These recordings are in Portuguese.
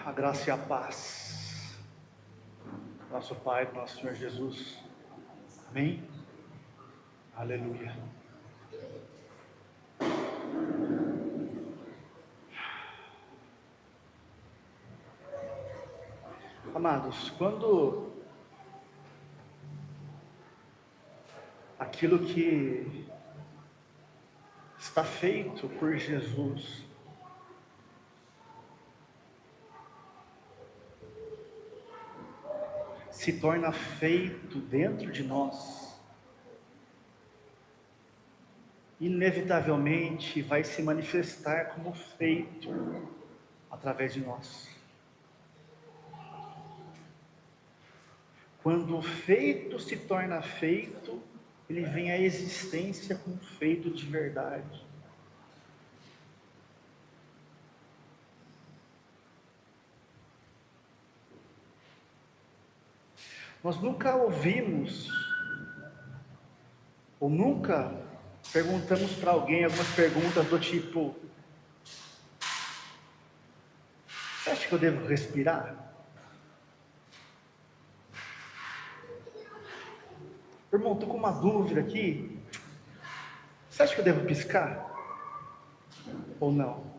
A graça e a paz, nosso Pai, nosso Senhor Jesus. Amém? Aleluia. Amados, quando aquilo que está feito por Jesus se torna feito dentro de nós, inevitavelmente vai se manifestar como feito através de nós. Quando o feito se torna feito, ele vem à existência como feito de verdade. Nós nunca ouvimos, ou nunca perguntamos para alguém algumas perguntas do tipo: você acha que eu devo respirar? Irmão, estou com uma dúvida aqui. Você acha que eu devo piscar? Ou não?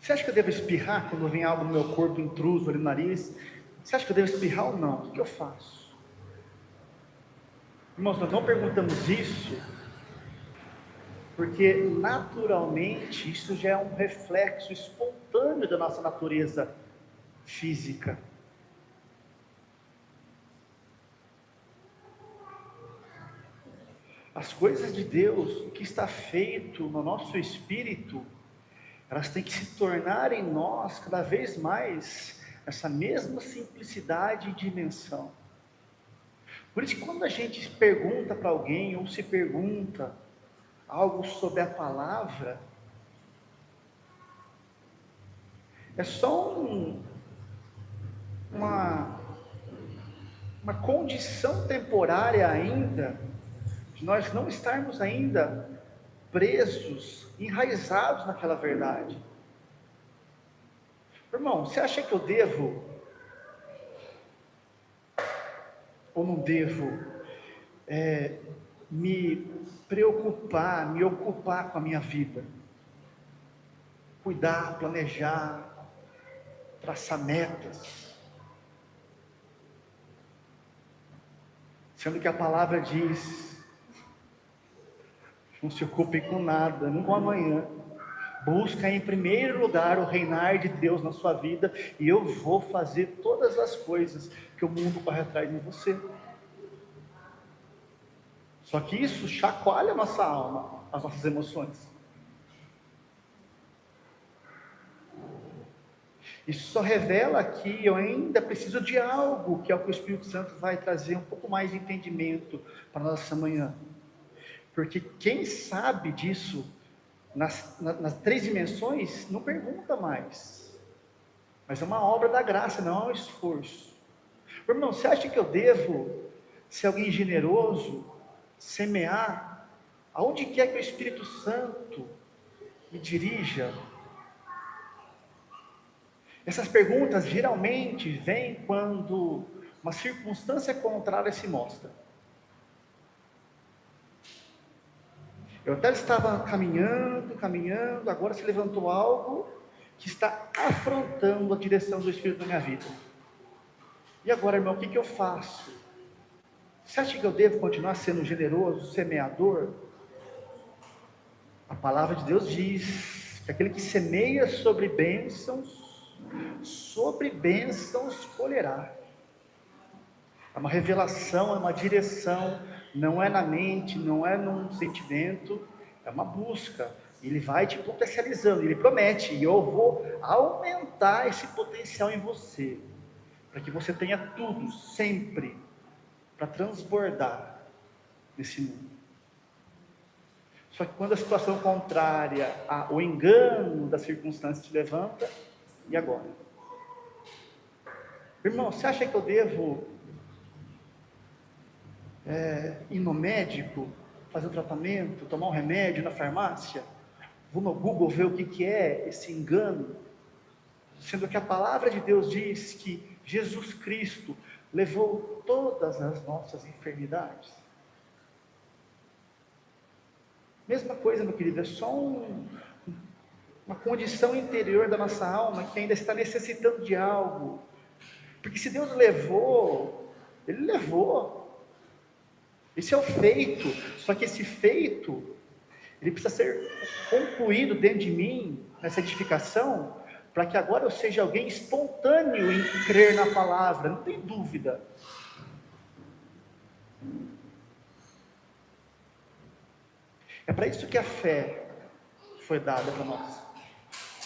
Você acha que eu devo espirrar quando vem algo no meu corpo intruso ali no nariz? Você acha que eu devo espirrar ou não? O que eu faço? Irmãos, nós não perguntamos isso porque naturalmente isso já é um reflexo espontâneo da nossa natureza física. As coisas de Deus, o que está feito no nosso espírito, elas têm que se tornar em nós cada vez mais essa mesma simplicidade e dimensão. Por isso que quando a gente pergunta para alguém ou se pergunta algo sobre a palavra, é só uma condição temporária ainda, de nós não estarmos ainda presos, enraizados naquela verdade. Irmão, você acha que eu devo ou não devo me preocupar, me ocupar com a minha vida? Cuidar, planejar, traçar metas. Sendo que a palavra diz: não se ocupem com nada, não com amanhã. Busca em primeiro lugar o reinar de Deus na sua vida, e eu vou fazer todas as coisas que o mundo corre atrás de você. Só que isso chacoalha a nossa alma, as nossas emoções. Isso só revela que eu ainda preciso de algo, que é o que o Espírito Santo vai trazer um pouco mais de entendimento para a nossa manhã. Porque quem sabe disso nas 3 dimensões não pergunta mais, mas é uma obra da graça, não é um esforço. Irmão, você acha que eu devo ser alguém generoso, semear aonde quer que o Espírito Santo me dirija? Essas perguntas geralmente vêm quando uma circunstância contrária se mostra. Eu até estava caminhando, agora se levantou algo que está afrontando a direção do Espírito na minha vida. E agora, irmão, o que eu faço? Você acha que eu devo continuar sendo generoso, semeador? A palavra de Deus diz que aquele que semeia sobre bênçãos colherá. É uma revelação, é uma direção, não é na mente, não é num sentimento, é uma busca. Ele vai te potencializando, ele promete: e eu vou aumentar esse potencial em você, para que você tenha tudo, sempre, para transbordar nesse mundo. Só que quando a situação contrária, o engano da circunstância te levanta, e agora? Irmão, você acha que eu devo ir no médico, fazer um tratamento, tomar um remédio na farmácia? Vou no Google ver o que é esse engano, sendo que a palavra de Deus diz que Jesus Cristo levou todas as nossas enfermidades. Mesma coisa, meu querido, é só uma condição interior da nossa alma que ainda está necessitando de algo. Porque se Deus levou, Ele levou. Esse é o feito. Só que esse feito, ele precisa ser concluído dentro de mim, nessa edificação, para que agora eu seja alguém espontâneo em crer na palavra, não tem dúvida. É para isso que a fé foi dada para nós.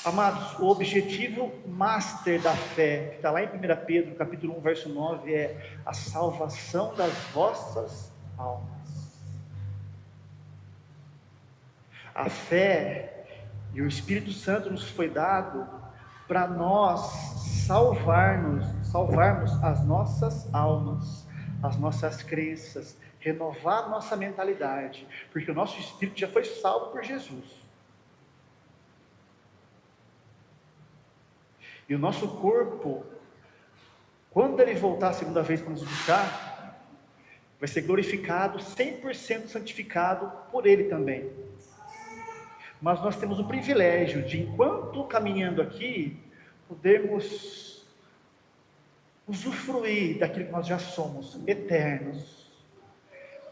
Amados, o objetivo master da fé, que está lá em 1 Pedro, capítulo 1, verso 9, é a salvação das vossas almas. A fé e o Espírito Santo nos foi dado para nós salvarmos as nossas almas, as nossas crenças, renovar a nossa mentalidade, porque o nosso espírito já foi salvo por Jesus. E o nosso corpo, quando ele voltar a segunda vez para nos buscar, vai ser glorificado, 100% santificado por ele também. Mas nós temos o privilégio de, enquanto caminhando aqui, podermos usufruir daquilo que nós já somos, eternos.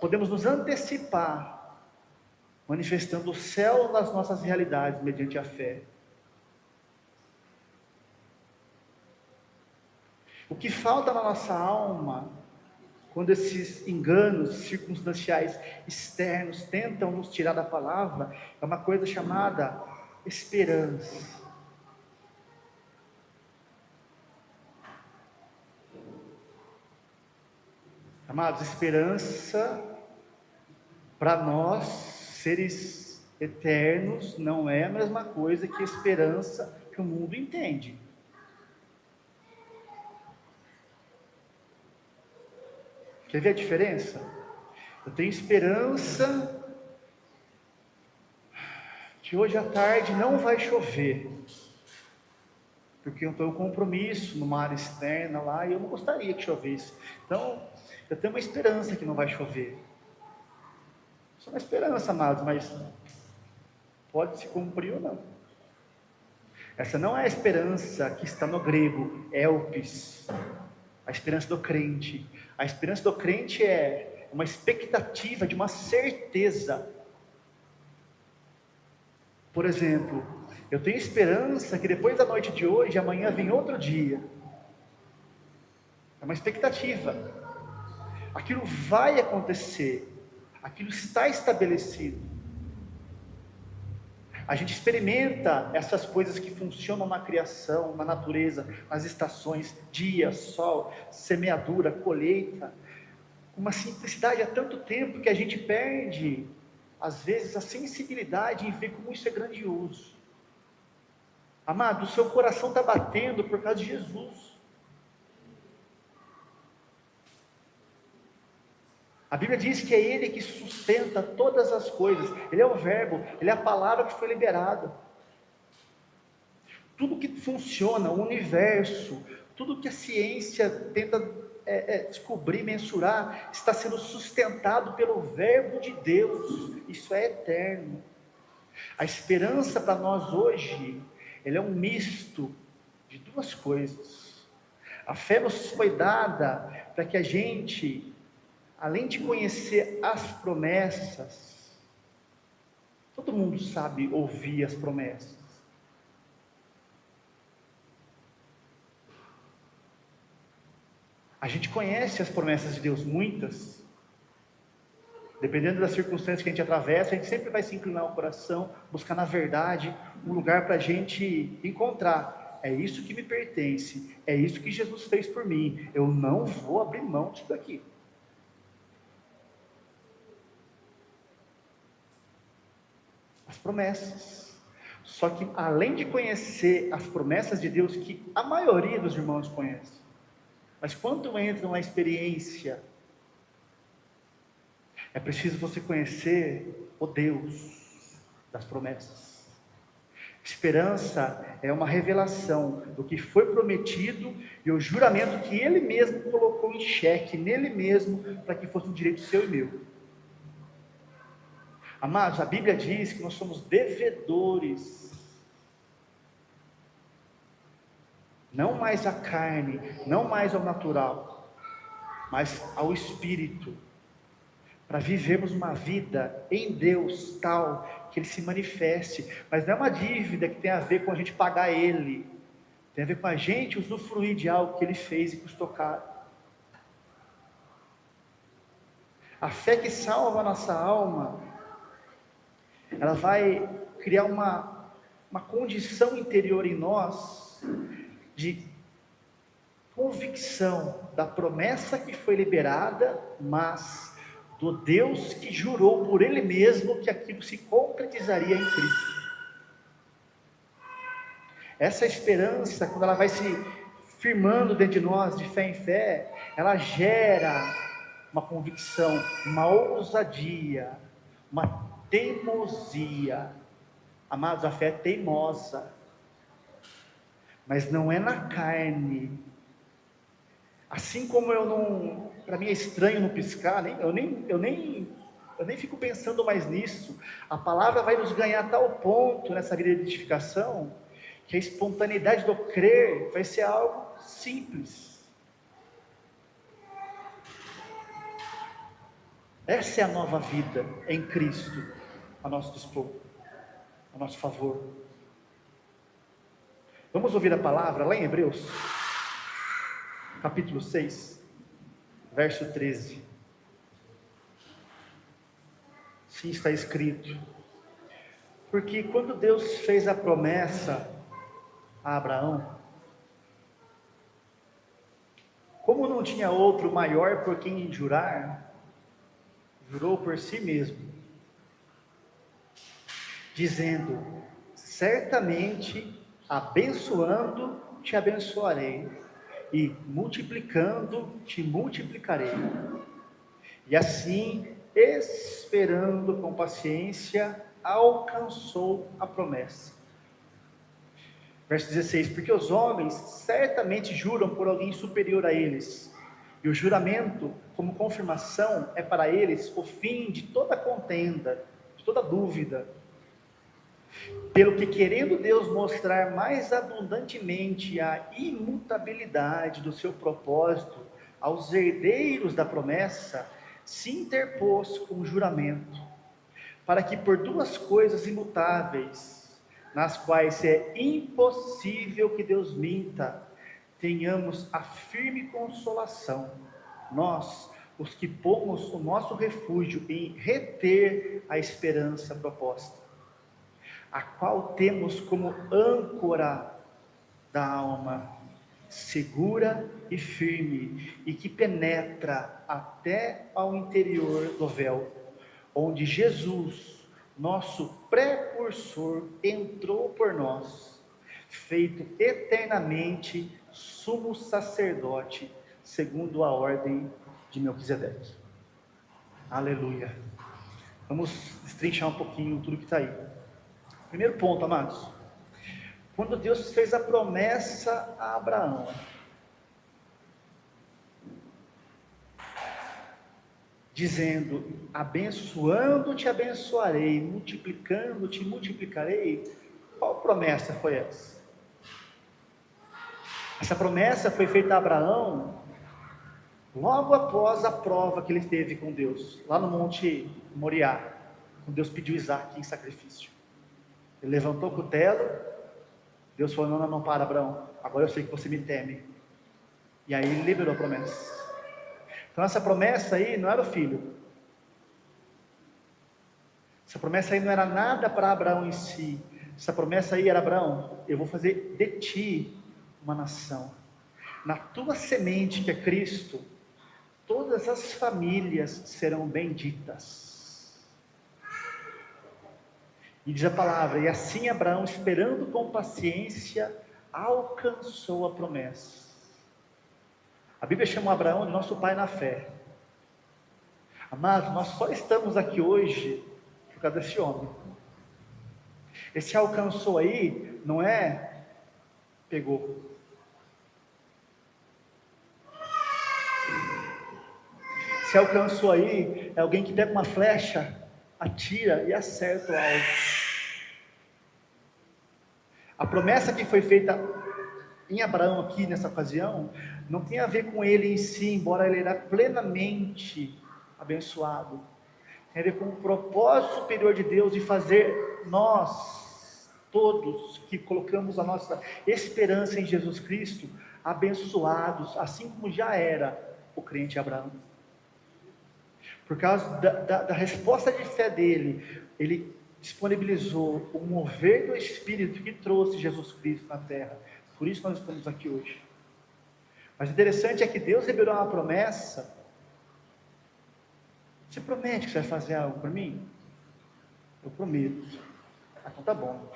Podemos nos antecipar, manifestando o céu nas nossas realidades, mediante a fé. O que falta na nossa alma, quando esses enganos circunstanciais externos tentam nos tirar da palavra, é uma coisa chamada esperança. Amados, esperança para nós, seres eternos, não é a mesma coisa que esperança que o mundo entende. Quer ver a diferença? Eu tenho esperança que hoje à tarde não vai chover, porque eu tenho um compromisso numa área externa lá e eu não gostaria que chovesse. Então, eu tenho uma esperança que não vai chover. Só uma esperança, amados, mas pode se cumprir ou não. Essa não é a esperança que está no grego, elpis, a esperança do crente. A esperança do crente é uma expectativa de uma certeza. Por exemplo, eu tenho esperança que depois da noite de hoje, amanhã vem outro dia. É uma expectativa. Aquilo vai acontecer. Aquilo está estabelecido. A gente experimenta essas coisas que funcionam na criação, na natureza, nas estações, dia, sol, semeadura, colheita, com uma simplicidade há tanto tempo que a gente perde, às vezes, a sensibilidade em ver como isso é grandioso. Amado, o seu coração está batendo por causa de Jesus. A Bíblia diz que é Ele que sustenta todas as coisas. Ele é o verbo, Ele é a palavra que foi liberada. Tudo que funciona, o universo, tudo que a ciência tenta descobrir, mensurar, está sendo sustentado pelo verbo de Deus. Isso é eterno. A esperança para nós hoje, ela é um misto de duas coisas. A fé nos foi dada para que a gente, além de conhecer as promessas, todo mundo sabe ouvir as promessas. A gente conhece as promessas de Deus, muitas. Dependendo das circunstâncias que a gente atravessa, a gente sempre vai se inclinar o coração, buscar na verdade um lugar para a gente encontrar. É isso que me pertence, é isso que Jesus fez por mim. Eu não vou abrir mão disso daqui. As promessas. Só que além de conhecer as promessas de Deus, que a maioria dos irmãos conhece, mas quando entra na experiência, é preciso você conhecer o Deus das promessas. Esperança é uma revelação do que foi prometido e o juramento que Ele mesmo colocou em xeque nele mesmo, para que fosse um direito seu e meu. Amados, a Bíblia diz que nós somos devedores, não mais à carne, não mais ao natural, mas ao Espírito, para vivermos uma vida em Deus tal que Ele se manifeste. Mas não é uma dívida que tem a ver com a gente pagar Ele, tem a ver com a gente usufruir de algo que Ele fez e custou caro. A fé que salva a nossa alma, ela vai criar uma condição interior em nós de convicção da promessa que foi liberada, mas do Deus que jurou por Ele mesmo que aquilo se concretizaria em Cristo. Essa esperança, quando ela vai se firmando dentro de nós, de fé em fé, ela gera uma convicção, uma ousadia, uma teimosia. Amados, a fé é teimosa, mas não é na carne. Assim como para mim é estranho não piscar, eu nem fico pensando mais nisso. A palavra vai nos ganhar a tal ponto nessa vida de edificação, que a espontaneidade do crer vai ser algo simples. Essa é a nova vida em Cristo, a nosso dispor, a nosso favor. Vamos ouvir a palavra lá em Hebreus, capítulo 6, verso 13. Sim, está escrito: porque quando Deus fez a promessa a Abraão, como não tinha outro maior por quem jurar, jurou por si mesmo, dizendo: certamente abençoando te abençoarei, e multiplicando te multiplicarei. E assim, esperando com paciência, alcançou a promessa. Verso 16: porque os homens certamente juram por alguém superior a eles, e o juramento, como confirmação, é para eles o fim de toda contenda, de toda dúvida. Pelo que, querendo Deus mostrar mais abundantemente a imutabilidade do seu propósito aos herdeiros da promessa, se interpôs com juramento, para que por duas coisas imutáveis, nas quais é impossível que Deus minta, tenhamos a firme consolação, nós, os que pomos o nosso refúgio em reter a esperança proposta, a qual temos como âncora da alma, segura e firme, e que penetra até ao interior do véu, onde Jesus, nosso precursor, entrou por nós, feito eternamente sumo sacerdote, segundo a ordem de Melquisedeque. Aleluia. Vamos destrinchar um pouquinho tudo que está aí. Primeiro ponto, amados: quando Deus fez a promessa a Abraão, dizendo: abençoando te abençoarei, multiplicando te multiplicarei, qual promessa foi essa? Essa promessa foi feita a Abraão logo após a prova que ele teve com Deus, lá no Monte Moriá, quando Deus pediu Isaac em sacrifício. Ele levantou o cutelo, Deus falou: não, para, Abraão, agora eu sei que você me teme. E aí ele liberou a promessa. Então essa promessa aí não era o filho, essa promessa aí não era nada para Abraão em si, essa promessa aí era: Abraão, eu vou fazer de ti uma nação, na tua semente, que é Cristo, todas as famílias serão benditas. E diz a palavra: e assim Abraão, esperando com paciência, alcançou a promessa. A Bíblia chama Abraão de nosso pai na fé. Amados, nós só estamos aqui hoje por causa desse homem. Esse alcançou aí, não é pegou. Se alcançou aí, é alguém que pega uma flecha, atira e acerta o alvo. A promessa que foi feita em Abraão aqui nessa ocasião, não tem a ver com ele em si, embora ele era plenamente abençoado. Tem a ver com o propósito superior de Deus de fazer nós, todos que colocamos a nossa esperança em Jesus Cristo, abençoados, assim como já era o crente Abraão. Por causa da resposta de fé dele, ele disponibilizou o mover do Espírito que trouxe Jesus Cristo na terra. Por isso nós estamos aqui hoje. Mas o interessante é que Deus liberou uma promessa. Você promete que você vai fazer algo por mim? Eu prometo. Ah, então tá bom.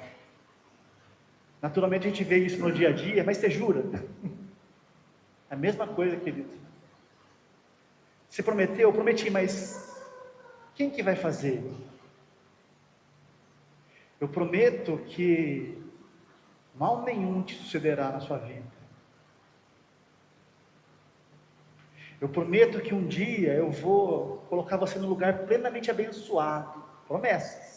Naturalmente a gente vê isso no dia a dia, mas você jura? É a mesma coisa, querido. Você prometeu? Eu prometi, mas quem que vai fazer? Eu prometo que mal nenhum te sucederá na sua vida. Eu prometo que um dia eu vou colocar você num lugar plenamente abençoado. Promessas.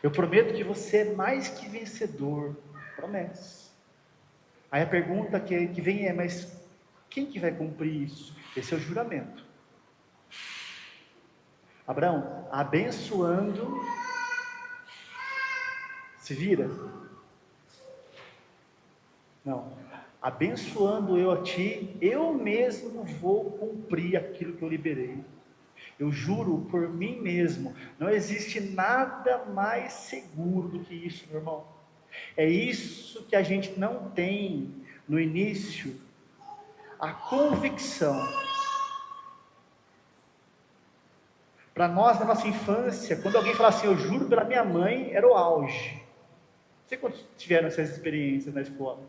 Eu prometo que você é mais que vencedor. Promessas. Aí a pergunta que vem é, mas quem que vai cumprir isso? Esse é o juramento. Abraão, abençoando, se vira? Não. Abençoando eu a ti, eu mesmo vou cumprir aquilo que eu liberei. Eu juro por mim mesmo, não existe nada mais seguro do que isso, meu irmão. É isso que a gente não tem no início, a convicção. Para nós, na nossa infância, quando alguém falava assim, eu juro pela minha mãe, era o auge. Não sei quantos tiveram essas experiências na escola.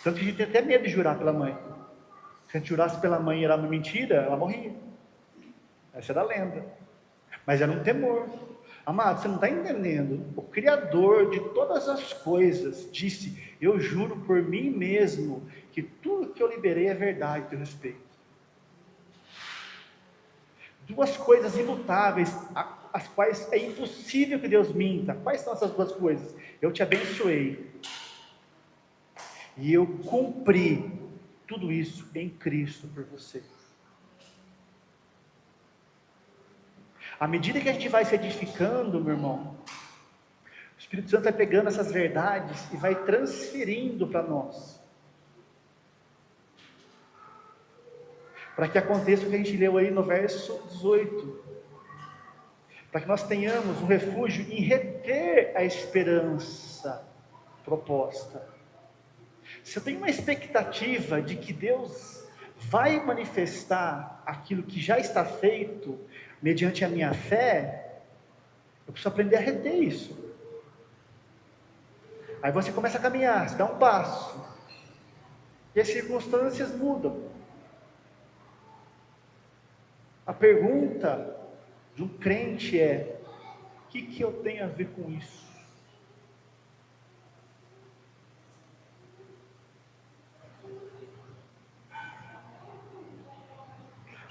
Tanto que a gente tem até medo de jurar pela mãe. Se a gente jurasse pela mãe e era uma mentira, ela morria. Essa era a lenda. Mas era um temor. Amado, você não está entendendo. O Criador de todas as coisas disse, eu juro por mim mesmo, que tudo que eu liberei é verdade a teu respeito. Duas coisas imutáveis, as quais é impossível que Deus minta. Quais são essas duas coisas? Eu te abençoei. E eu cumpri tudo isso em Cristo por você. À medida que a gente vai se edificando, meu irmão, o Espírito Santo vai pegando essas verdades e vai transferindo para nós. Para que aconteça o que a gente leu aí no verso 18. Para que nós tenhamos um refúgio em reter a esperança proposta. Se eu tenho uma expectativa de que Deus vai manifestar aquilo que já está feito, mediante a minha fé, eu preciso aprender a reter isso. Aí você começa a caminhar, você dá um passo, e as circunstâncias mudam. A pergunta de um crente é, o que eu tenho a ver com isso?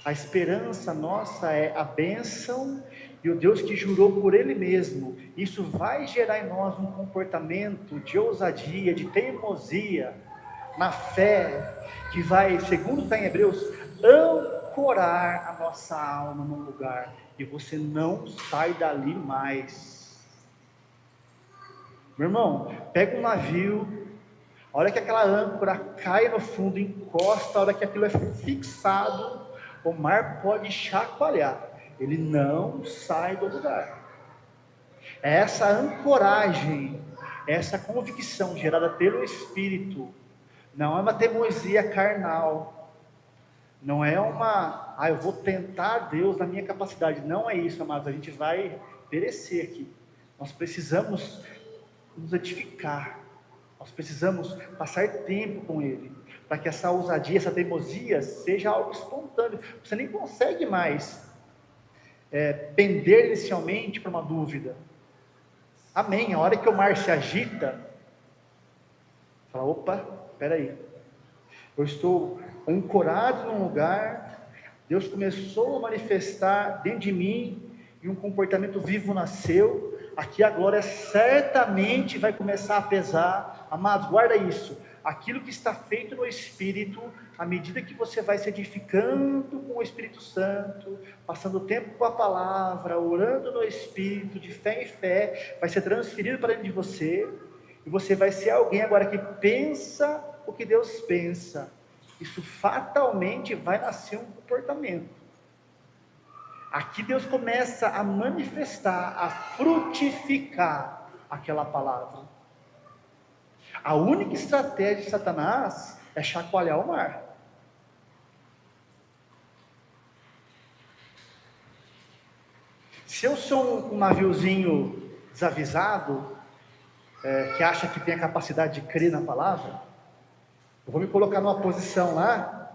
A esperança nossa é a bênção e o Deus que jurou por Ele mesmo. Isso vai gerar em nós um comportamento de ousadia, de teimosia, na fé, que vai, segundo está em Hebreus, ancorar a nossa alma num lugar, e você não sai dali mais. Meu irmão, pega um navio, a hora que aquela âncora cai no fundo, encosta, a hora que aquilo é fixado, o mar pode chacoalhar, ele não sai do lugar. É essa ancoragem, essa convicção gerada pelo Espírito, não é uma teimosia carnal, não é eu vou tentar Deus na minha capacidade, não é isso, amados, a gente vai perecer aqui. Nós precisamos nos edificar, nós precisamos passar tempo com Ele, para que essa ousadia, essa teimosia seja algo espontâneo. Você nem consegue mais pender inicialmente para uma dúvida. Amém. A hora que o mar se agita, fala, opa, espera aí. Eu estou ancorado num lugar, Deus começou a manifestar dentro de mim, e um comportamento vivo nasceu, aqui a glória certamente vai começar a pesar. Amados, guarda isso, aquilo que está feito no Espírito, à medida que você vai se edificando com o Espírito Santo, passando tempo com a palavra, orando no Espírito, de fé em fé, vai ser transferido para dentro de você, e você vai ser alguém agora que pensa o que Deus pensa. Isso fatalmente vai nascer um comportamento. Aqui Deus começa a manifestar, a frutificar aquela palavra. A única estratégia de Satanás é chacoalhar o mar. Se eu sou um naviozinho desavisado, que acha que tem a capacidade de crer na palavra, eu vou me colocar numa posição lá,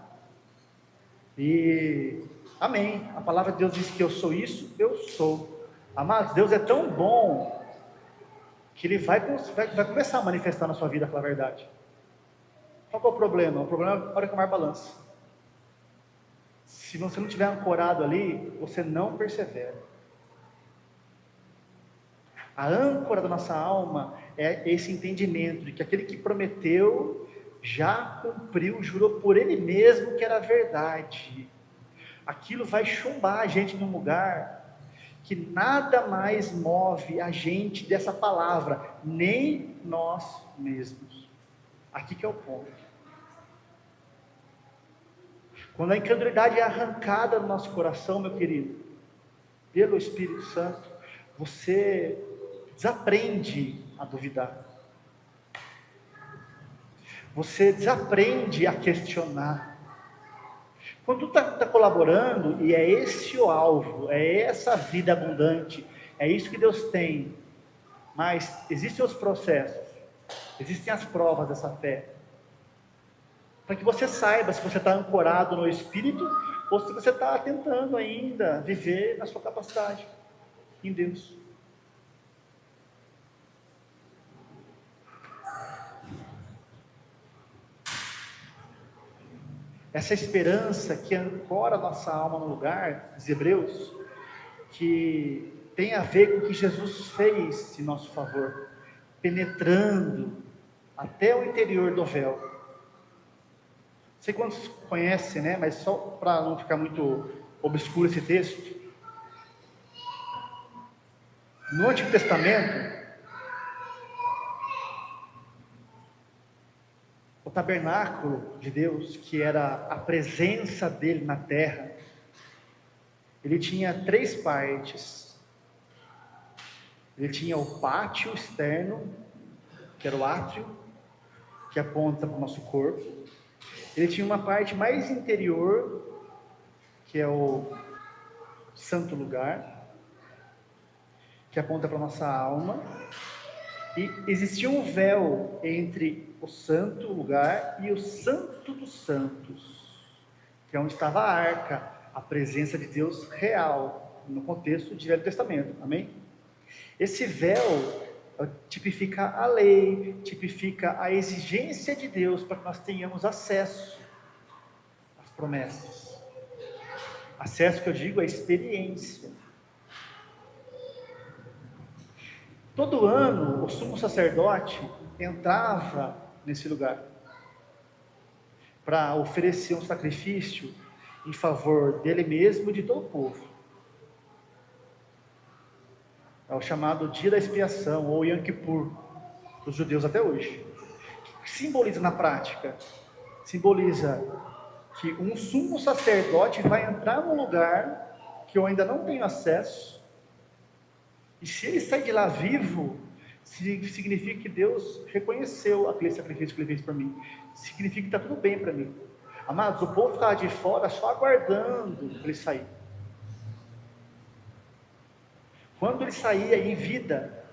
e amém, a palavra de Deus diz que eu sou isso, eu sou. Amados, Deus é tão bom, que Ele vai começar a manifestar na sua vida aquela verdade. Qual é o problema? O problema é a hora que o mar balança. Se você não estiver ancorado ali, você não persevera. A âncora da nossa alma é esse entendimento de que aquele que prometeu já cumpriu, jurou por ele mesmo que era verdade. Aquilo vai chumbar a gente num lugar que nada mais move a gente dessa palavra, nem nós mesmos. Aqui que é o ponto. Quando a incredulidade é arrancada do nosso coração, meu querido, pelo Espírito Santo, você desaprende a duvidar. Você desaprende a questionar. Quando tu está colaborando, e é esse o alvo, é essa vida abundante, é isso que Deus tem, mas existem os processos, existem as provas dessa fé, para que você saiba se você está ancorado no Espírito, ou se você está tentando ainda viver na sua capacidade, em Deus. Essa esperança que ancora a nossa alma no lugar, diz Hebreus, que tem a ver com o que Jesus fez em nosso favor, penetrando até o interior do véu. Não sei quantos conhecem, né? Mas só para não ficar muito obscuro esse texto. No Antigo Testamento, o tabernáculo de Deus, que era a presença dele na terra, ele tinha 3 partes. Ele tinha o pátio externo, que era o átrio, que aponta para o nosso corpo. Ele tinha uma parte mais interior, que é o santo lugar, que aponta para a nossa alma. E existia um véu entre o santo lugar e o santo dos santos, que é onde estava a arca, a presença de Deus real, no contexto de Velho Testamento, amém? Esse véu tipifica a lei, tipifica a exigência de Deus para que nós tenhamos acesso às promessas. Acesso que eu digo é experiência. Todo ano o sumo sacerdote entrava nesse lugar para oferecer um sacrifício em favor dele mesmo e de todo o povo. É o chamado dia da expiação, ou Yom Kippur, dos judeus até hoje. O que simboliza na prática? Simboliza que um sumo sacerdote vai entrar num lugar que eu ainda não tenho acesso, e se ele sair de lá vivo, significa que Deus reconheceu aquele sacrifício que ele fez por mim, significa que está tudo bem para mim. Amados, o povo estava de fora só aguardando ele sair. Quando ele saía em vida,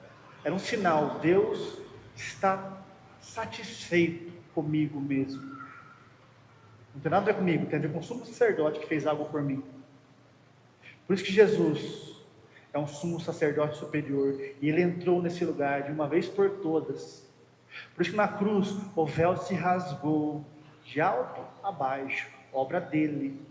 era um sinal: Deus está satisfeito comigo mesmo. Não tem nada a ver comigo, tem a ver com o sumo sacerdote que fez algo por mim. Por isso que Jesus é um sumo sacerdote superior, e ele entrou nesse lugar de uma vez por todas. Por isso que na cruz o véu se rasgou de alto a baixo, obra dele.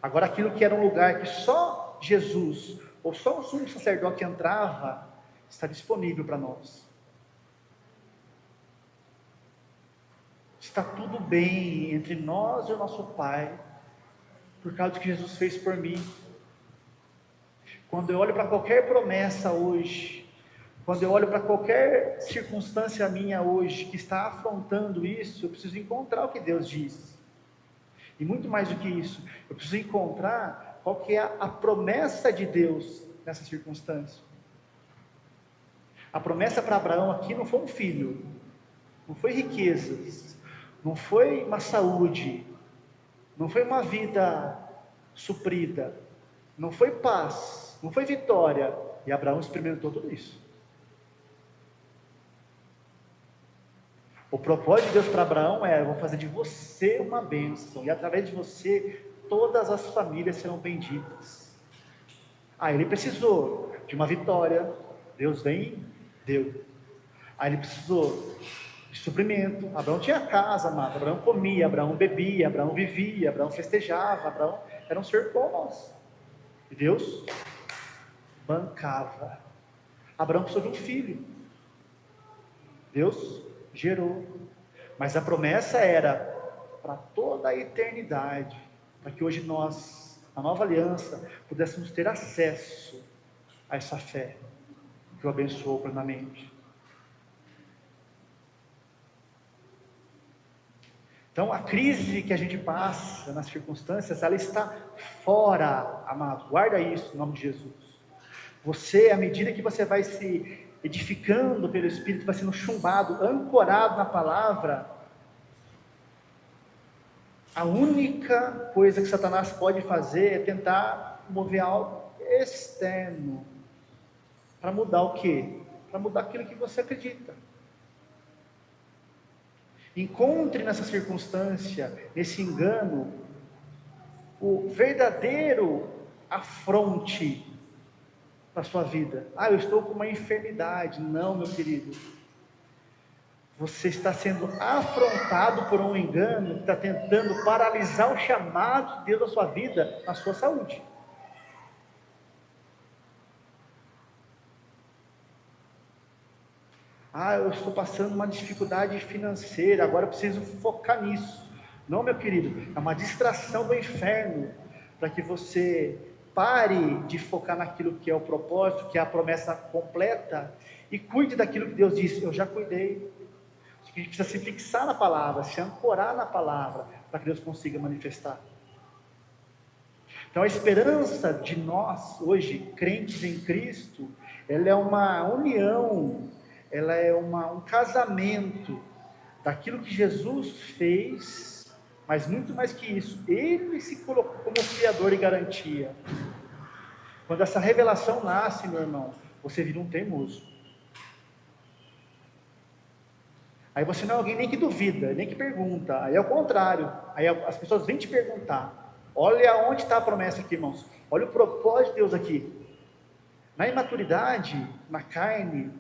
Agora aquilo que era um lugar que só Jesus, ou só o sumo sacerdote entrava, está disponível para nós. Está tudo bem entre nós e o nosso Pai, por causa do que Jesus fez por mim. Quando eu olho para qualquer promessa hoje, quando eu olho para qualquer circunstância minha hoje que está afrontando isso, eu preciso encontrar o que Deus diz. E muito mais do que isso, eu preciso encontrar qual que é a promessa de Deus nessa circunstância. A promessa para Abraão aqui não foi um filho, não foi riquezas, não foi uma saúde, não foi uma vida suprida, não foi paz, não foi vitória. E Abraão experimentou tudo isso. O propósito de Deus para Abraão é: eu vou fazer de você uma bênção, e através de você todas as famílias serão benditas. Ele precisou de uma vitória, Deus vem, deu. Ele precisou de suprimento. Abraão tinha casa, amado. Abraão comia, Abraão bebia, Abraão vivia, Abraão festejava, Abraão era um ser como nós. E Deus bancava. Abraão precisou de um filho. Deus gerou. Mas a promessa era para toda a eternidade, para que hoje nós, a nova aliança, pudéssemos ter acesso a essa fé que o abençoou plenamente. Então, a crise que a gente passa nas circunstâncias, ela está fora, amado. Guarda isso em nome de Jesus. Você, à medida que você vai se edificando pelo Espírito, vai sendo chumbado, ancorado na palavra, a única coisa que Satanás pode fazer é tentar mover algo externo. Para mudar o quê? Para mudar aquilo que você acredita. Encontre nessa circunstância, nesse engano, o verdadeiro afronte na sua vida. Eu estou com uma enfermidade. Não, meu querido. Você está sendo afrontado por um engano que está tentando paralisar o chamado de Deus da sua vida, na sua saúde. Eu estou passando uma dificuldade financeira, agora eu preciso focar nisso. Não, meu querido, é uma distração do inferno, para que você pare de focar naquilo que é o propósito, que é a promessa completa, e cuide daquilo que Deus disse: eu já cuidei. A gente precisa se fixar na palavra, se ancorar na palavra, para que Deus consiga manifestar. Então a esperança de nós, hoje, crentes em Cristo, ela é uma união, ela é um casamento daquilo que Jesus fez, mas muito mais que isso, Ele se colocou como fiador e garantia. Quando essa revelação nasce, meu irmão, você vira um teimoso. Aí você não é alguém nem que duvida, nem que pergunta. Aí é o contrário. Aí as pessoas vêm te perguntar. Olha onde está a promessa aqui, irmãos. Olha o propósito de Deus aqui. Na imaturidade, na carne,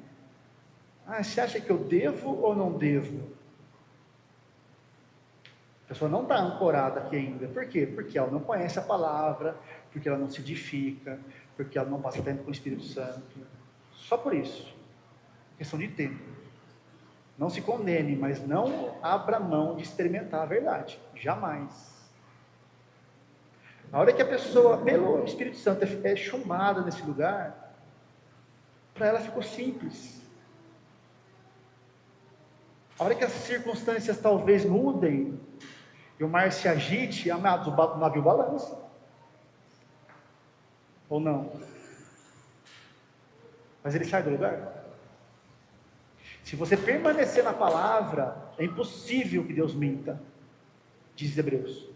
você acha que eu devo ou não devo? A pessoa não está ancorada aqui ainda. Por quê? Porque ela não conhece a palavra, porque ela não se edifica, porque ela não passa tempo com o Espírito Santo. Só por isso. Questão de tempo. Não se condene, mas não abra mão de experimentar a verdade. Jamais. Na hora que a pessoa, pelo Espírito Santo, é chumbada nesse lugar, para ela ficou simples. A hora que as circunstâncias talvez mudem, e o mar se agite, amados, o navio balança. Ou não? Mas ele sai do lugar? Se você permanecer na palavra, é impossível que Deus minta, diz Hebreus.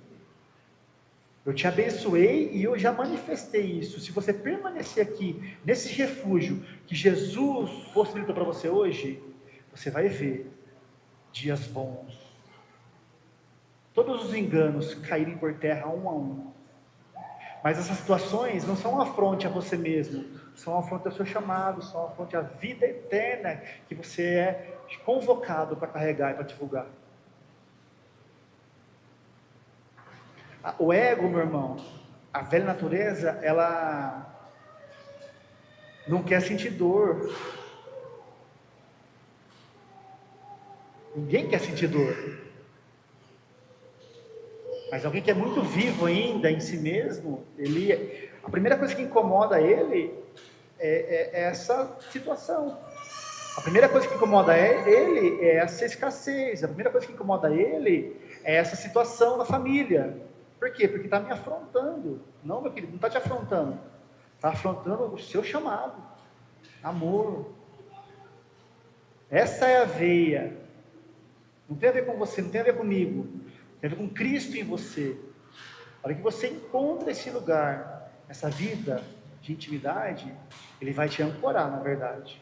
Eu te abençoei e eu já manifestei isso. Se você permanecer aqui, nesse refúgio que Jesus possibilitou para você hoje, você vai ver dias bons. todos os enganos caírem por terra um a um. Mas essas situações não são um afronte a você mesmo, são um afronte ao seu chamado, são um afronte à vida eterna que você é convocado para carregar e para divulgar. O ego, meu irmão, a velha natureza, ela não quer sentir dor. Ninguém quer sentir dor. Mas alguém que é muito vivo ainda em si mesmo, a primeira coisa que incomoda ele é essa situação. A primeira coisa que incomoda ele é essa escassez. A primeira coisa que incomoda ele é essa situação na família. Por quê? Porque está me afrontando. Não, meu querido, não está te afrontando. Está afrontando o seu chamado. Amor. Essa é a veia. Não tem a ver com você, não tem a ver comigo. Tem a ver com Cristo em você. A hora que você encontra esse lugar, essa vida de intimidade, Ele vai te ancorar, na verdade.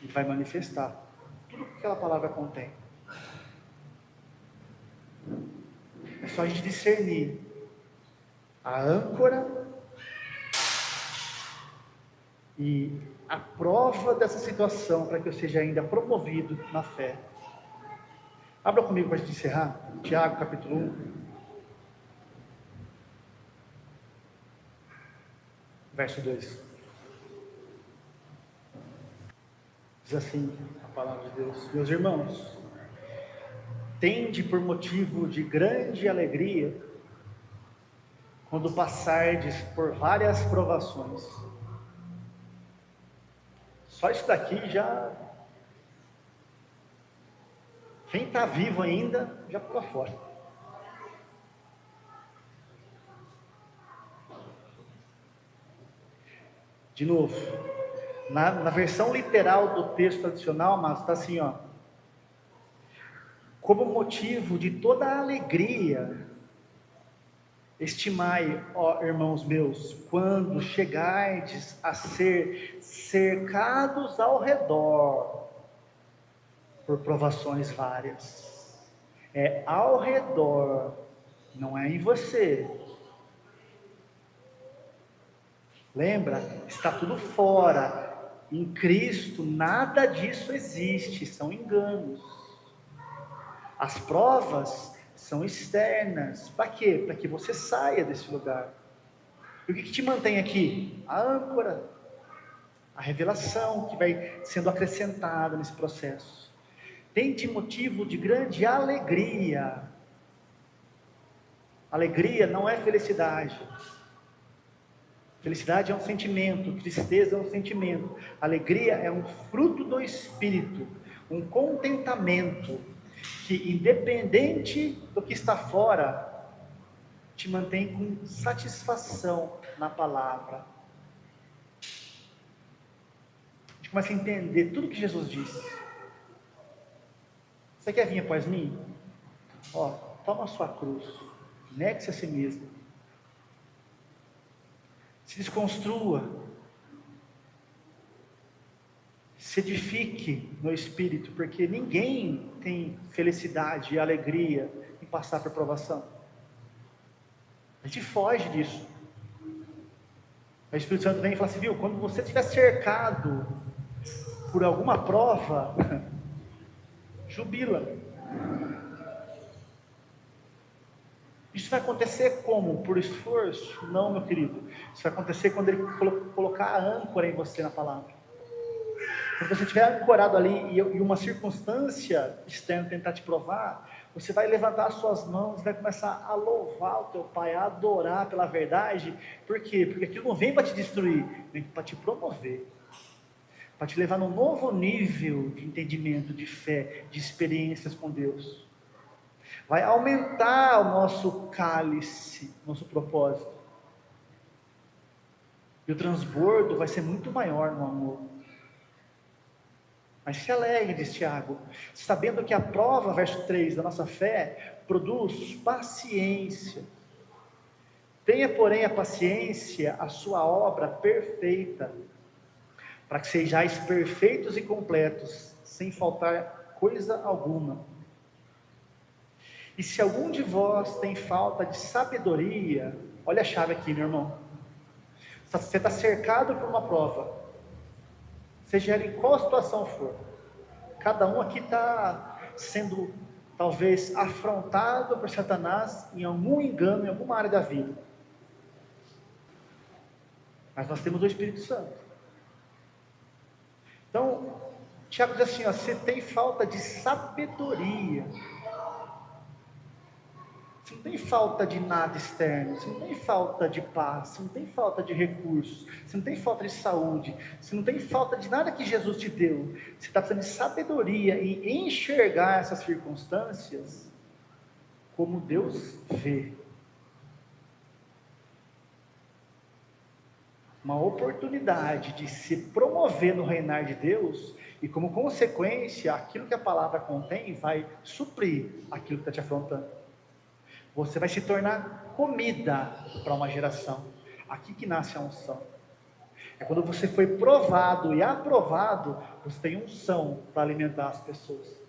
Ele vai manifestar tudo que aquela palavra contém. É só a gente discernir a âncora e a prova dessa situação para que eu seja ainda promovido na fé. Abra comigo para a gente encerrar. Tiago, capítulo 1. Verso 2. Diz assim a palavra de Deus: meus irmãos, tende por motivo de grande alegria quando passardes por várias provações. Só isso daqui já... Quem está vivo ainda, já pula fora. De novo, na versão literal do texto tradicional, mas está assim, ó: como motivo de toda a alegria, estimai, ó irmãos meus, quando chegardes a ser cercados ao redor por provações várias. É ao redor, não é em você. Lembra? Está tudo fora. Em Cristo, nada disso existe, são enganos. As provas são externas. Para quê? Para que você saia desse lugar. E o que te mantém aqui? A âncora, a revelação que vai sendo acrescentada nesse processo. Tem de motivo de grande alegria. Alegria não é felicidade. Felicidade é um sentimento, tristeza é um sentimento, alegria é um fruto do Espírito, um contentamento que, independente do que está fora, te mantém com satisfação na palavra. A gente começa a entender tudo que Jesus disse. Você quer vir após mim? Ó, toma a sua cruz, negue-se a si mesmo. Se desconstrua, se edifique no Espírito, porque ninguém tem felicidade e alegria em passar por provação. A gente foge disso. O Espírito Santo vem e fala assim: viu, quando você estiver cercado por alguma prova, jubila. Isso vai acontecer como? Por esforço? Não, meu querido. Isso vai acontecer quando Ele colocar a âncora em você na palavra. Quando você estiver ancorado ali e uma circunstância externa tentar te provar, você vai levantar as suas mãos, vai começar a louvar o teu Pai, a adorar pela verdade. Por quê? Porque aquilo não vem para te destruir, vem para te promover, para te levar num novo nível de entendimento, de fé, de experiências com Deus. Vai aumentar o nosso cálice, nosso propósito. E o transbordo vai ser muito maior no amor. Mas se alegre, diz Tiago, sabendo que a prova, verso 3, da nossa fé, produz paciência. Tenha, porém, a paciência, a sua obra perfeita, para que sejais perfeitos e completos, sem faltar coisa alguma. E se algum de vós tem falta de sabedoria, olha a chave aqui, meu irmão. Você está cercado por uma prova, seja ela em qual situação for. Cada um aqui está sendo, talvez, afrontado por Satanás em algum engano, em alguma área da vida. Mas nós temos o Espírito Santo. Então, Tiago diz assim, ó, você tem falta de sabedoria. Você não tem falta de nada externo, você não tem falta de paz, você não tem falta de recursos, você não tem falta de saúde, você não tem falta de nada que Jesus te deu. Você está precisando de sabedoria em enxergar essas circunstâncias como Deus vê. Uma oportunidade de se promover no reinar de Deus, e como consequência, aquilo que a palavra contém vai suprir aquilo que está te afrontando. Você vai se tornar comida para uma geração. Aqui que nasce a unção. É quando você foi provado e aprovado, você tem unção para alimentar as pessoas.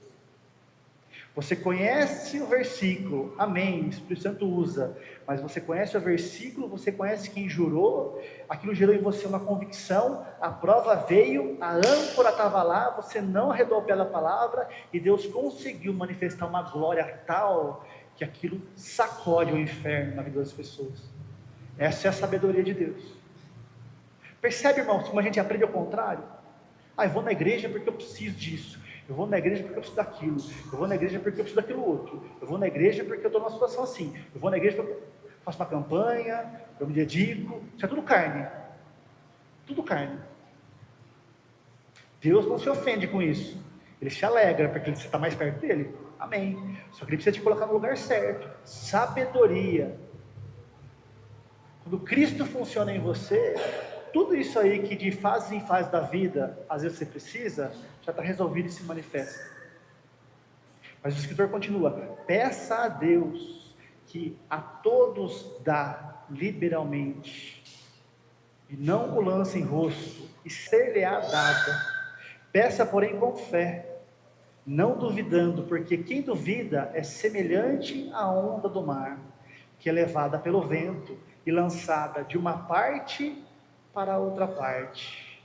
Você conhece o versículo, amém, o Espírito Santo usa, mas você conhece o versículo, você conhece quem jurou, aquilo gerou em você uma convicção, a prova veio, a âncora estava lá, você não arredou o pé da palavra, e Deus conseguiu manifestar uma glória tal, que aquilo sacode o inferno na vida das pessoas. Essa é a sabedoria de Deus. Percebe, irmãos, como a gente aprende ao contrário? Eu vou na igreja porque eu preciso disso. Eu vou na igreja porque eu preciso daquilo. Eu vou na igreja porque eu preciso daquilo outro. Eu vou na igreja porque eu estou numa situação assim. Eu vou na igreja porque eu faço uma campanha, eu me dedico. Isso é tudo carne. Tudo carne. Deus não se ofende com isso. Ele se alegra porque você está mais perto dele. Amém. Só que ele precisa te colocar no lugar certo. Sabedoria. Quando Cristo funciona em você, tudo isso aí que de fase em fase da vida, às vezes você precisa, já está resolvido e se manifesta. Mas o escritor continua: peça a Deus que a todos dá liberalmente, e não o lance em rosto, e ser-lhe-á dada. Peça, porém, com fé, não duvidando, porque quem duvida é semelhante à onda do mar, que é levada pelo vento e lançada de uma parte para outra parte.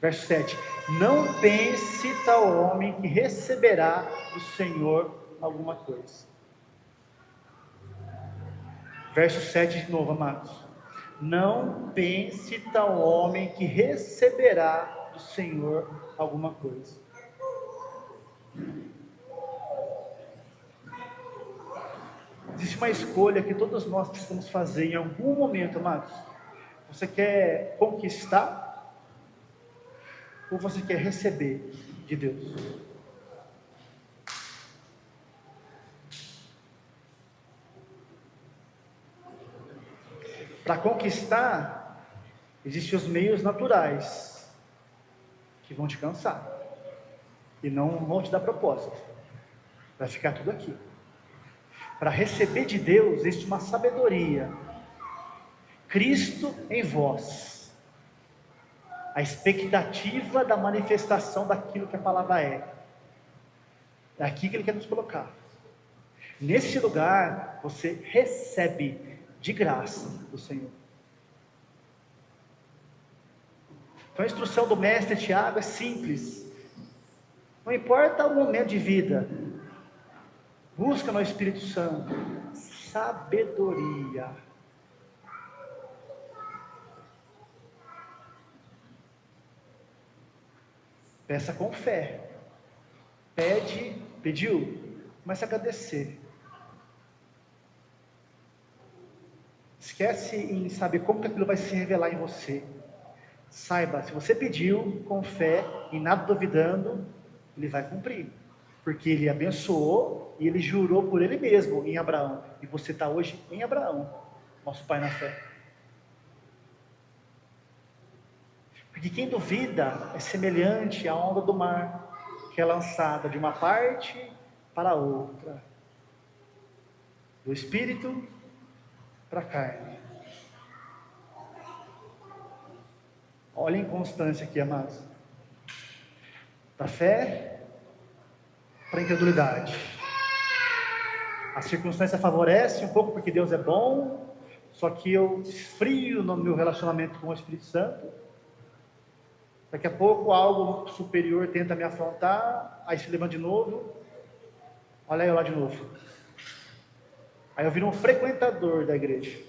Verso 7: não pense tal homem que receberá do Senhor alguma coisa. Verso 7 de novo, amados: não pense tal homem que receberá do Senhor alguma coisa. Existe uma escolha que todos nós precisamos fazer em algum momento, amados. Você quer conquistar ou você quer receber de Deus? Para conquistar, existem os meios naturais que vão te cansar e não vão te dar propósito. Vai ficar tudo aqui. Para receber de Deus existe uma sabedoria. Cristo em vós, a expectativa da manifestação daquilo que a palavra é. É aqui que Ele quer nos colocar. Nesse lugar, você recebe de graça do Senhor. Então a instrução do mestre Tiago é simples. Não importa o momento de vida, busca no Espírito Santo sabedoria. Peça com fé. Pediu, comece a agradecer. Esquece em saber como que aquilo vai se revelar em você. Saiba, se você pediu com fé e nada duvidando, Ele vai cumprir. Porque Ele abençoou e Ele jurou por Ele mesmo em Abraão. E você está hoje em Abraão, nosso pai na fé. Porque quem duvida é semelhante à onda do mar, que é lançada de uma parte para a outra, do espírito para a carne. Olha a inconstância aqui, amados. Da fé para a incredulidade. A circunstância favorece um pouco porque Deus é bom, só que eu esfrio no meu relacionamento com o Espírito Santo. Daqui a pouco algo superior tenta me afrontar, aí se levanta de novo, olha eu lá de novo. Aí eu viro um frequentador da igreja.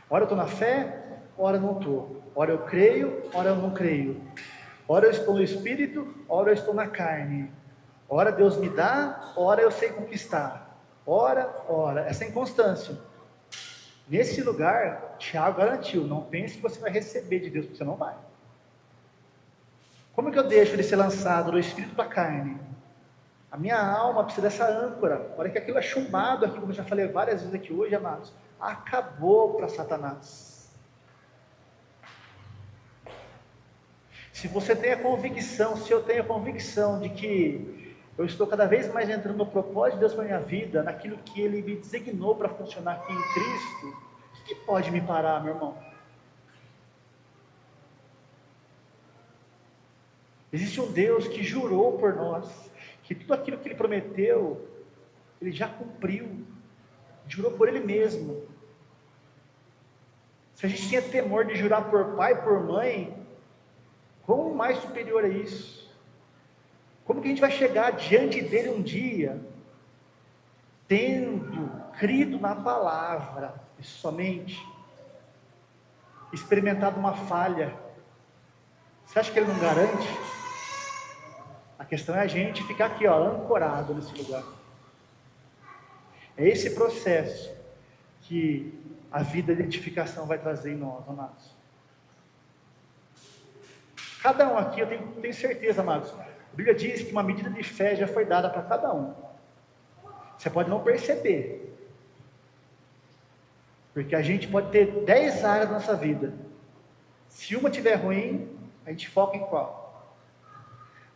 Ora eu estou na fé, ora eu não estou. Ora eu creio, ora eu não creio. Ora eu estou no Espírito, ora eu estou na carne. Ora Deus me dá, ora eu sei conquistar. Ora, essa é inconstância. Nesse lugar, Tiago garantiu, não pense que você vai receber de Deus, porque você não vai. Como que eu deixo ele ser lançado do Espírito para a carne? A minha alma precisa dessa âncora. Olha que aquilo é chumbado aqui, como eu já falei várias vezes aqui hoje, amados. Acabou para Satanás. Se você tem a convicção, se eu tenho a convicção de que eu estou cada vez mais entrando no propósito de Deus para a minha vida, naquilo que Ele me designou para funcionar aqui em Cristo, o que pode me parar, meu irmão? Existe um Deus que jurou por nós, que tudo aquilo que Ele prometeu, Ele já cumpriu, jurou por Ele mesmo. Se a gente tinha temor de jurar por pai, por mãe, como mais superior é isso? Como que a gente vai chegar diante dele um dia, tendo crido na palavra, e somente experimentado uma falha? Você acha que ele não garante? A questão é a gente ficar aqui, ó, ancorado nesse lugar. É esse processo que a vida de edificação vai trazer em nós, amados. Cada um aqui, eu tenho certeza, amados, a Bíblia diz que uma medida de fé já foi dada para cada um. Você pode não perceber, porque a gente pode ter 10 áreas da nossa vida. Se uma estiver ruim, a gente foca em qual?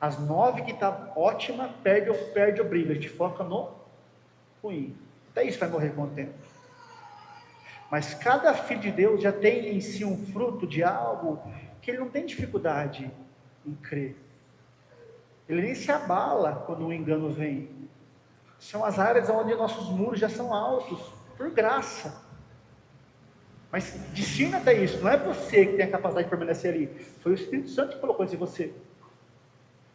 As 9 que está ótima, perde o brilho, a gente foca no ruim. Até isso vai morrer com o tempo. Mas cada filho de Deus já tem em si um fruto de algo que ele não tem dificuldade em crer. Ele nem se abala quando o engano vem. São as áreas onde nossos muros já são altos, por graça. Mas discina até isso, não é você que tem a capacidade de permanecer ali, foi o Espírito Santo que colocou isso em você.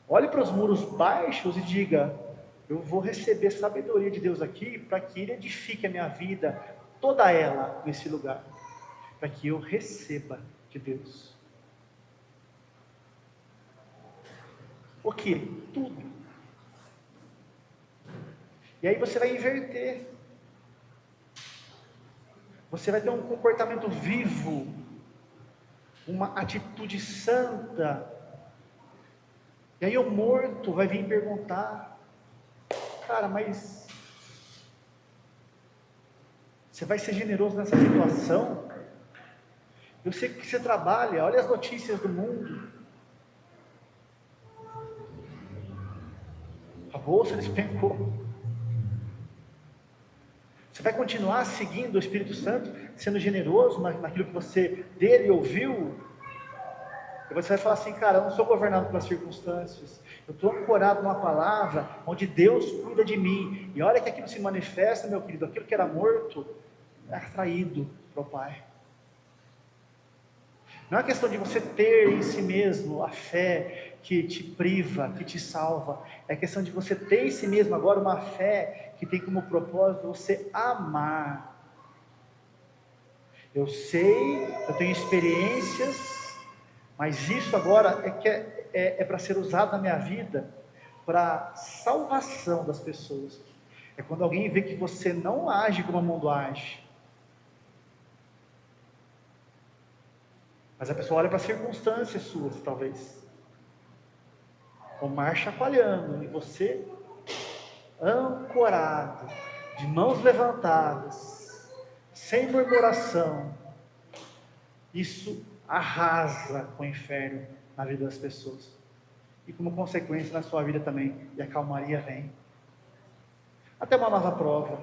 Olhe para os muros baixos e diga: eu vou receber sabedoria de Deus aqui, para que Ele edifique a minha vida, toda ela, nesse lugar, para que eu receba de Deus. O que? Tudo. E aí você vai inverter. Você vai ter um comportamento vivo, uma atitude santa. E aí o morto vai vir perguntar: cara, mas você vai ser generoso nessa situação? Eu sei que você trabalha, olha as notícias do mundo. A bolsa despencou. Você vai continuar seguindo o Espírito Santo, sendo generoso naquilo que você dele ouviu? E você vai falar assim: cara, eu não sou governado pelas circunstâncias, eu estou ancorado numa palavra onde Deus cuida de mim, e olha que aquilo se manifesta, meu querido, aquilo que era morto, é atraído para o Pai. Não é questão de você ter em si mesmo a fé que te priva, que te salva. É questão de você ter em si mesmo agora uma fé que tem como propósito você amar. Eu sei, eu tenho experiências, mas isso agora é para ser usado na minha vida para salvação das pessoas. É quando alguém vê que você não age como o mundo age, mas a pessoa olha para as circunstâncias suas, talvez, o mar chacoalhando, e você ancorado, de mãos levantadas, sem murmuração. Isso arrasa com o inferno na vida das pessoas, e como consequência na sua vida também, e a calmaria vem. Até uma nova prova,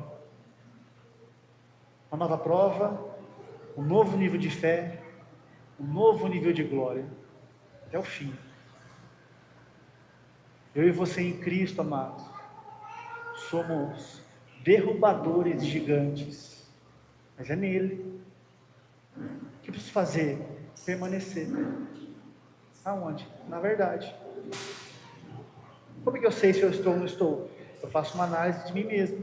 um novo nível de fé, um novo nível de glória, até o fim. Eu e você em Cristo, amados, somos derrubadores de gigantes, mas é nele. O que preciso fazer? Permanecer. Aonde? Na verdade. Como é que eu sei se eu estou ou não estou? Eu faço uma análise de mim mesmo.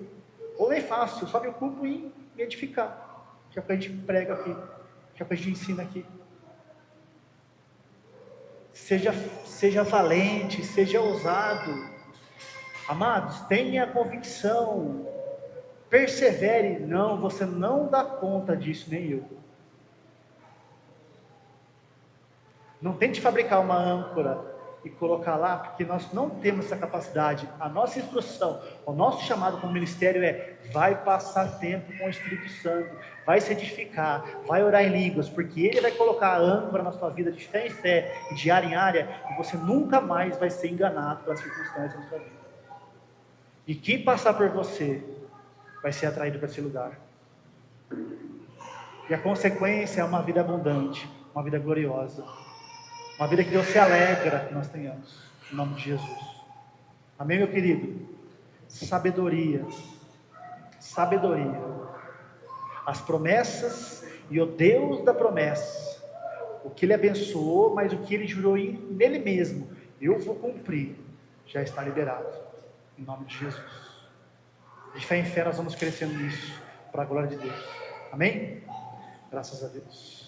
Ou nem faço, eu só me ocupo em me edificar. Que é o que a gente prega aqui, que é o que a gente ensina aqui. Seja valente, seja ousado. Amados, tenha a convicção, persevere. Não, você não dá conta disso, nem eu. Não tente fabricar uma âncora e colocar lá, porque nós não temos essa capacidade. A nossa instrução, o nosso chamado como ministério vai passar tempo com o Espírito Santo, vai se edificar, vai orar em línguas, porque Ele vai colocar a âncora na sua vida de fé em fé, e de área em área, e você nunca mais vai ser enganado pelas circunstâncias da sua vida. E quem passar por você, vai ser atraído para esse lugar. E a consequência é uma vida abundante, uma vida gloriosa. Uma vida que Deus se alegra que nós tenhamos, em nome de Jesus. Amém, meu querido? Sabedoria. Sabedoria. As promessas e o Deus da promessa. O que Ele abençoou, mas o que Ele jurou nele mesmo. Eu vou cumprir. Já está liberado. Em nome de Jesus. De fé em fé nós vamos crescendo nisso. Para a glória de Deus. Amém? Graças a Deus.